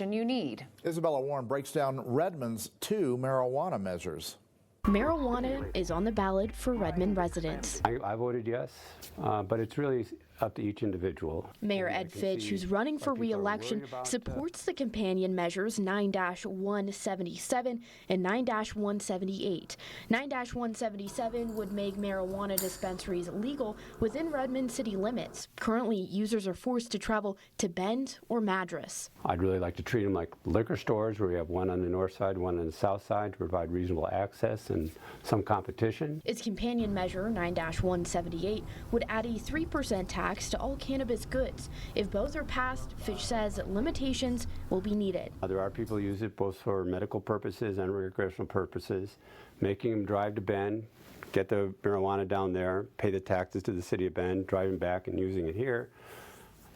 you need. Isabella Warren breaks down Redmond's 2 marijuana measures. Marijuana is on the ballot for Redmond residents. I voted yes, but it's really up to each individual. Mayor Ed Fitch, who's running for re-election, supports the companion measures 9-177 and 9-178. 9-177 would make marijuana dispensaries legal within Redmond city limits. Currently, users are forced to travel to Bend or Madras. I'd really like to treat them like liquor stores, where we have one on the north side, one on the south side, to provide reasonable access and some competition. Its companion measure, 9-178, would add a 3% tax to all cannabis goods. If both are passed, Fitch says limitations will be needed. There are people who use it both for medical purposes and recreational purposes, making them drive to Bend, get the marijuana down there, pay the taxes to the city of Bend, driving back and using it here.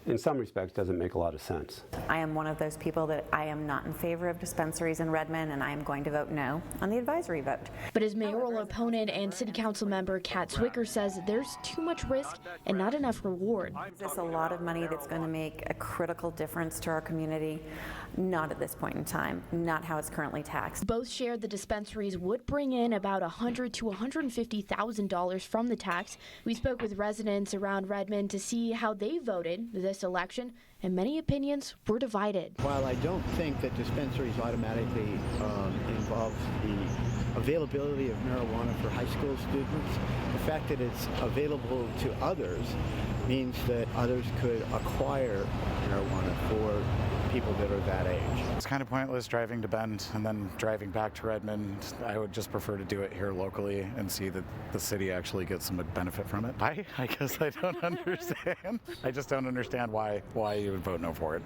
In some respects, doesn't make a lot of sense. I am one of those people that I am not in favor of dispensaries in Redmond, and I am going to vote no on the advisory vote. But his mayoral opponent and city council member Kat Zwicker says there's too much risk and not enough reward. Is this a lot of money that's going to make a critical difference to our community? Not at this point in time, not how it's currently taxed. Both shared the dispensaries would bring in about $100,000 to $150,000 from the tax. We spoke with residents around Redmond to see how they voted this election, and many opinions were divided. While I don't think that dispensaries automatically involve the availability of marijuana for high school students, the fact that it's available to others means that others could acquire marijuana for people that are that age. It's kind of pointless driving to Bend and then driving back to Redmond. I would just prefer to do it here locally and see that the city actually gets some benefit from it. I guess I don't understand. I just don't understand why you would vote no for it.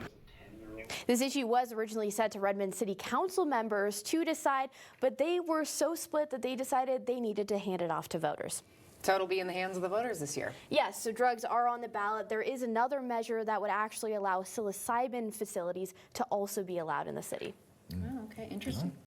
This issue was originally set to Redmond City Council members to decide, but they were so split that they decided they needed to hand it off to voters. So it'll be in the hands of the voters this year. Yes, so drugs are on the ballot. There is another measure that would actually allow psilocybin facilities to also be allowed in the city. Oh, okay, interesting.